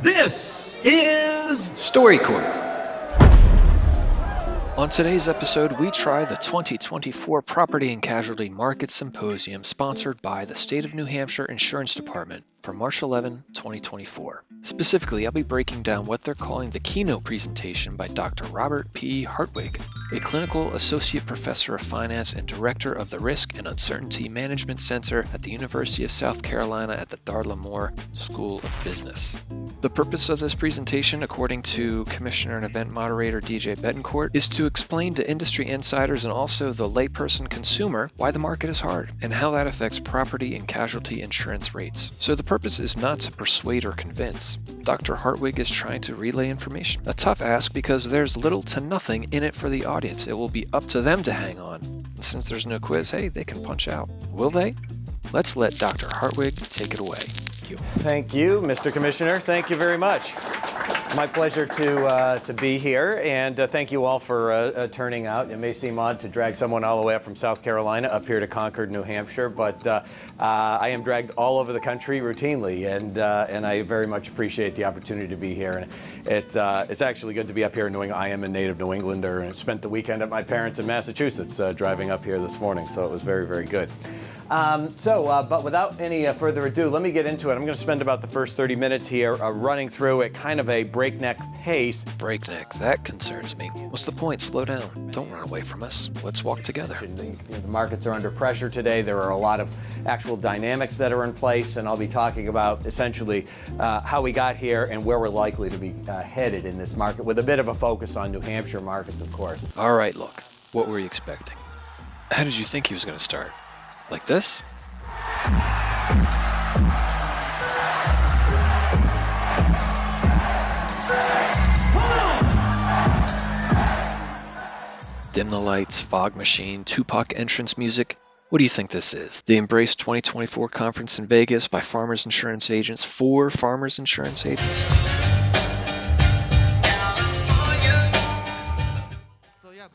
This is Story Corp. On today's episode, we try the 2024 Property and Casualty Market Symposium sponsored by the State of New Hampshire Insurance Department from March 11, 2024. Specifically, I'll be breaking down what they're calling the keynote presentation by Dr. Robert P. Hartwig, a clinical associate professor of finance and director of the Risk and Uncertainty Management Center at the University of South Carolina at the Darla Moore School of Business. The purpose of this presentation, according to Commissioner and Event Moderator DJ Betancourt, is to explain to industry insiders and also the layperson consumer why the market is hard and how that affects property and casualty insurance rates. So the purpose is not to persuade or convince. Dr. Hartwig is trying to relay information. A tough ask because there's little to nothing in it for the audience. It will be up to them to hang on. And since there's no quiz, hey, they can punch out. Will they? Let's let Dr. Hartwig take it away. Thank you, Mr. Commissioner. Thank you very much. My pleasure to be here, and thank you all for turning out. It may seem odd to drag someone all the way up from South Carolina up here to Concord, New Hampshire, but I am dragged all over the country routinely, and I very much appreciate the opportunity to be here. And it's actually good to be up here knowing I am a native New Englander and spent the weekend at my parents in Massachusetts driving up here this morning, so it was very, very good. But without any further ado, let me get into it. I'm going to spend about the first 30 minutes here running through at kind of a breakneck pace. Breakneck, that concerns me. What's the point? Slow down. Don't run away from us. Let's walk together. The markets are under pressure today. There are a lot of actual dynamics that are in place, and I'll be talking about essentially how we got here and where we're likely to be headed in this market, with a bit of a focus on New Hampshire markets, of course. All right, look. What were you expecting? How did you think he was going to start? Like this? Dim the lights, fog machine, Tupac entrance music. What do you think this is? The Embrace 2024 conference in Vegas by Farmers Insurance Agents for Farmers Insurance Agents?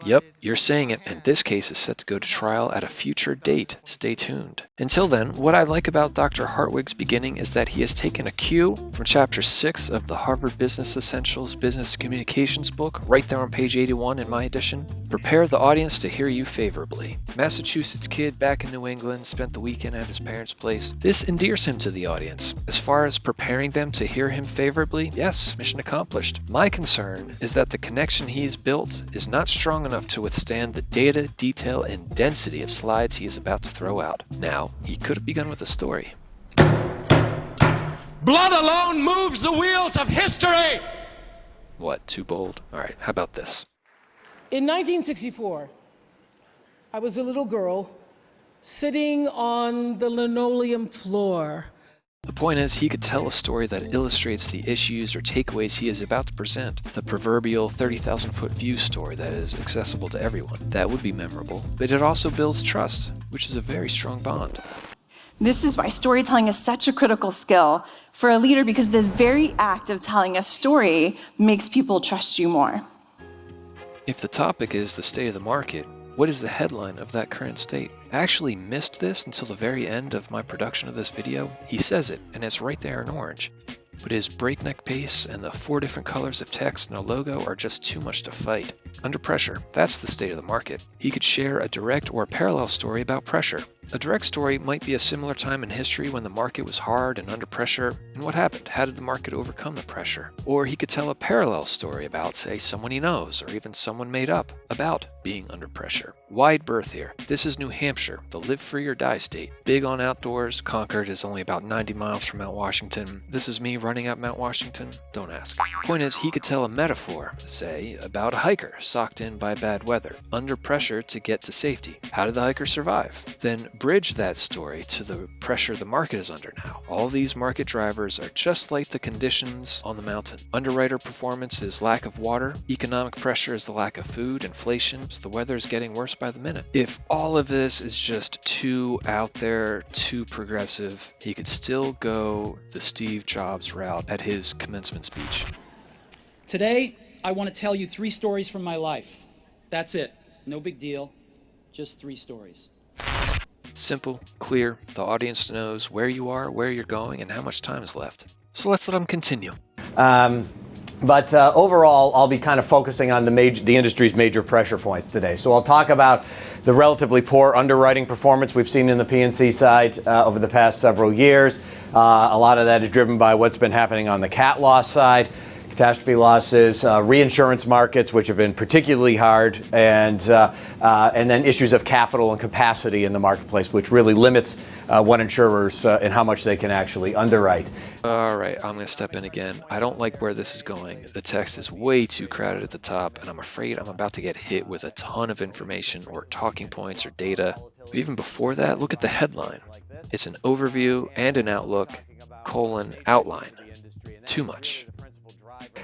Yep, you're saying it, and this case is set to go to trial at a future date. Stay tuned. Until then, what I like about Dr. Hartwig's beginning is that he has taken a cue from Chapter 6 of the Harvard Business Essentials Business Communications book, right there on page 81 in my edition. Prepare the audience to hear you favorably. Massachusetts kid back in New England, spent the weekend at his parents' place. This endears him to the audience. As far as preparing them to hear him favorably, yes, mission accomplished. My concern is that the connection he's built is not strong enough to withstand the data, detail, and density of slides he is about to throw out. Now, he could have begun with a story. Blood alone moves the wheels of history. What, too bold? All right, how about this? In 1964, I was a little girl sitting on the linoleum floor. The point is, he could tell a story that illustrates the issues or takeaways he is about to present. The proverbial 30,000-foot view story that is accessible to everyone. That would be memorable, but it also builds trust, which is a very strong bond. This is why storytelling is such a critical skill for a leader, because the very act of telling a story makes people trust you more. If the topic is the state of the market, what is the headline of that current state? I actually missed this until the very end of my production of this video. He says it, and it's right there in orange. But his breakneck pace and the 4 different colors of text and a logo are just too much to fight. Under pressure, that's the state of the market. He could share a direct or parallel story about pressure. A direct story might be a similar time in history when the market was hard and under pressure, and what happened? How did the market overcome the pressure? Or he could tell a parallel story about, say, someone he knows, or even someone made up, about being under pressure. Wide berth here. This is New Hampshire, the live free or die state. Big on outdoors. Concord is only about 90 miles from Mount Washington. This is me running up Mount Washington. Don't ask. Point is, he could tell a metaphor, say, about a hiker socked in by bad weather, under pressure to get to safety. How did the hiker survive? Then bridge that story to the pressure the market is under now. All these market drivers are just like the conditions on the mountain. Underwriter performance is lack of water. Economic pressure is the lack of food. Inflation is the weather is getting worse by the minute. If all of this is just too out there, too progressive, he could still go the Steve Jobs route at his commencement speech. Today, I want to tell you 3 stories from my life. That's it. No big deal. Just 3 stories. Simple, clear, the audience knows where you are, where you're going, and how much time is left. So let's let him continue. But overall, I'll be kind of focusing on the industry's major pressure points today. So I'll talk about the relatively poor underwriting performance we've seen in the P&C side over the past several years. A lot of that is driven by what's been happening on the cat loss side, catastrophe losses, reinsurance markets, which have been particularly hard, and then issues of capital and capacity in the marketplace, which really limits what insurers and how much they can actually underwrite. All right, I'm going to step in again. I don't like where this is going. The text is way too crowded at the top, and I'm afraid I'm about to get hit with a ton of information or talking points or data. But even before that, look at the headline. It's an overview and an outlook, outline. Too much.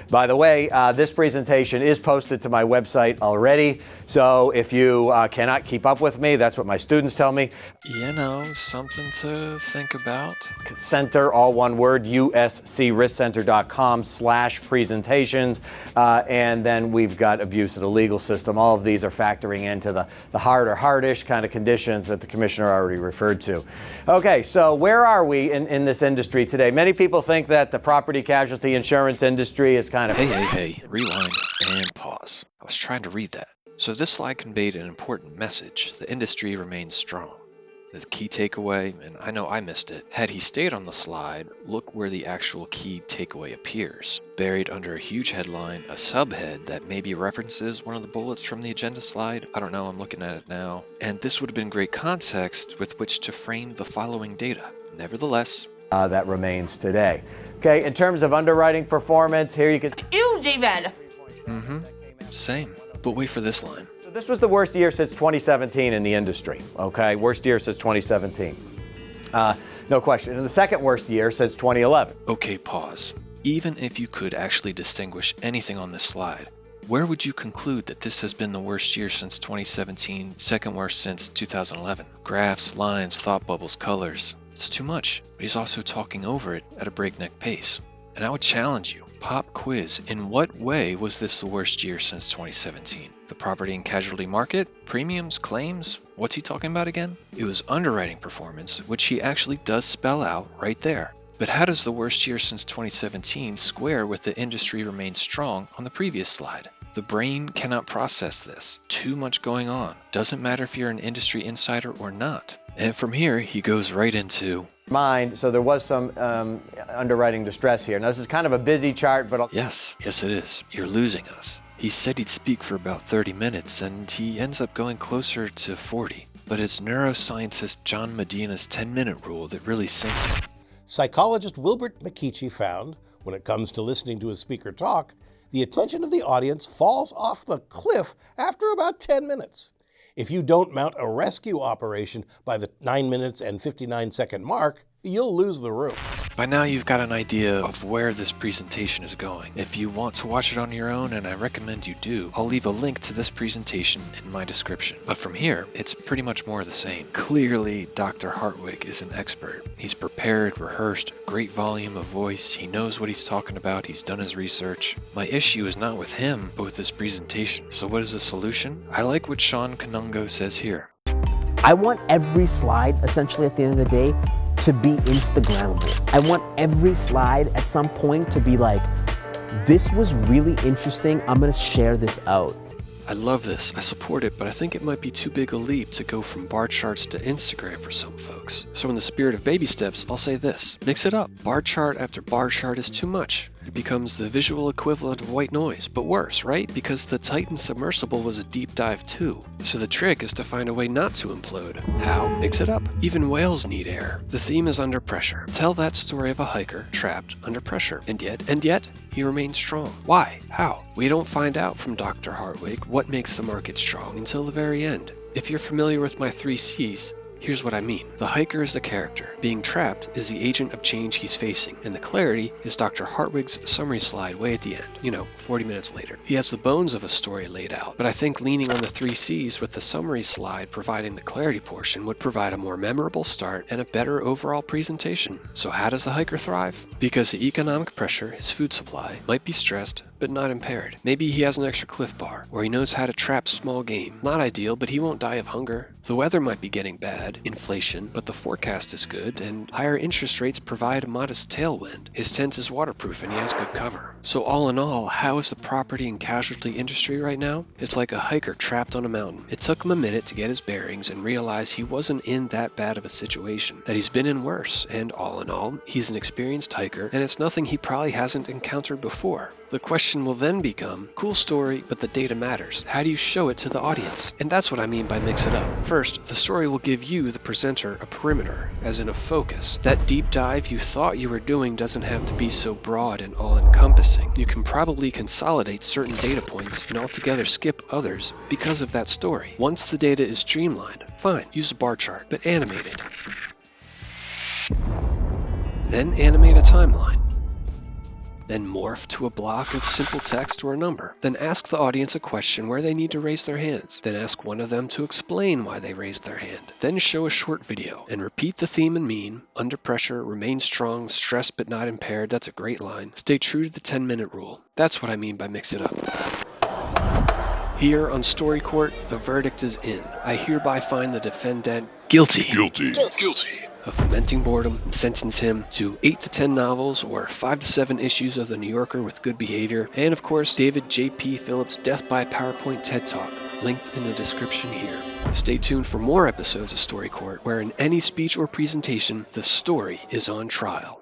By the way, this presentation is posted to my website already, so if you cannot keep up with me, that's what my students tell me. You know, something to think about. Center, all one word, uscriskcenter.com/presentations, and then we've got abuse of the legal system. All of these are factoring into the hard or hardish kind of conditions that the commissioner already referred to. Okay, so where are we in this industry today? Many people think that the property casualty insurance industry is kind of... Hey, rewind and pause. I was trying to read that. So this slide conveyed an important message. The industry remains strong. The key takeaway, and I know I missed it, had he stayed on the slide, look where the actual key takeaway appears. Buried under a huge headline, a subhead that maybe references one of the bullets from the agenda slide. I don't know, I'm looking at it now. And this would have been great context with which to frame the following data. Nevertheless, that remains today. Okay, in terms of underwriting performance, here you can... Ew, David! Same. But wait for this line. So this was the worst year since 2017 in the industry, okay? Worst year since 2017. No question. And the second worst year since 2011. Okay, pause. Even if you could actually distinguish anything on this slide, where would you conclude that this has been the worst year since 2017, second worst since 2011? Graphs, lines, thought bubbles, colors. It's too much, but he's also talking over it at a breakneck pace. And I would challenge you, pop quiz, in what way was this the worst year since 2017? The property and casualty market? Premiums? Claims? What's he talking about again? It was underwriting performance, which he actually does spell out right there. But how does the worst year since 2017 square with the industry remains strong on the previous slide? The brain cannot process this. Too much going on. Doesn't matter if you're an industry insider or not. And from here, he goes right into... So there was some underwriting distress here. Now, this is kind of a busy chart, but... Yes, it is. You're losing us. He said he'd speak for about 30 minutes, and he ends up going closer to 40. But it's neuroscientist John Medina's 10-minute rule that really sinks in. Psychologist Wilbert McKeechee found, when it comes to listening to a speaker talk, the attention of the audience falls off the cliff after about 10 minutes. If you don't mount a rescue operation by the 9 minutes and 59-second mark, you'll lose the room. By now you've got an idea of where this presentation is going. If you want to watch it on your own, and I recommend you do, I'll leave a link to this presentation in my description. But from here, it's pretty much more of the same. Clearly, Dr. Hartwig is an expert. He's prepared, rehearsed, great volume of voice, he knows what he's talking about, he's done his research. My issue is not with him, but with this presentation. So what is the solution? I like what Sean Kanungo says here. I want every slide, essentially at the end of the day, to be Instagrammable. I want every slide at some point to be like, this was really interesting, I'm gonna share this out. I love this, I support it, but I think it might be too big a leap to go from bar charts to Instagram for some folks. So in the spirit of baby steps, I'll say this. Mix it up. Bar chart after bar chart is too much. It becomes the visual equivalent of white noise, but worse, right? Because the Titan submersible was a deep dive too. So the trick is to find a way not to implode. How? Mix it up. Even whales need air. The theme is under pressure. Tell that story of a hiker trapped under pressure. And yet, he remains strong. Why? How? We don't find out from Dr. Hartwig what makes the market strong until the very end. If you're familiar with my 3 C's, here's what I mean. The hiker is the character. Being trapped is the agent of change he's facing. And the clarity is Dr. Hartwig's summary slide way at the end. 40 minutes later. He has the bones of a story laid out. But I think leaning on the 3 C's with the summary slide providing the clarity portion would provide a more memorable start and a better overall presentation. So how does the hiker thrive? Because the economic pressure, his food supply, might be stressed, but not impaired. Maybe he has an extra Cliff Bar, or he knows how to trap small game. Not ideal, but he won't die of hunger. The weather might be getting bad, bad, inflation, but the forecast is good, and higher interest rates provide a modest tailwind. His tent is waterproof and he has good cover. So all in all, how is the property and casualty industry right now? It's like a hiker trapped on a mountain. It took him a minute to get his bearings and realize he wasn't in that bad of a situation, that he's been in worse, and all in all, he's an experienced hiker, and it's nothing he probably hasn't encountered before. The question will then become, cool story, but the data matters. How do you show it to the audience? And that's what I mean by mix it up. First, the story will give you, the presenter, a perimeter, as in a focus. That deep dive you thought you were doing doesn't have to be so broad and all-encompassing. You can probably consolidate certain data points and altogether skip others because of that story. Once the data is streamlined, fine, use a bar chart, but animate it. Then animate a timeline. Then morph to a block of simple text or a number. Then ask the audience a question where they need to raise their hands. Then ask one of them to explain why they raised their hand. Then show a short video and repeat the theme and mean. Under pressure, remain strong, stressed but not impaired. That's a great line. Stay true to the 10-minute rule. That's what I mean by mix it up. Here on Story Court, the verdict is in. I hereby find the defendant guilty of fomenting boredom and sentence him to 8 to 10 novels or 5 to 7 issues of The New Yorker with good behavior, and of course David J.P. Phillips' Death by PowerPoint TED Talk, linked in the description here. Stay tuned for more episodes of Story Court, where in any speech or presentation, the story is on trial.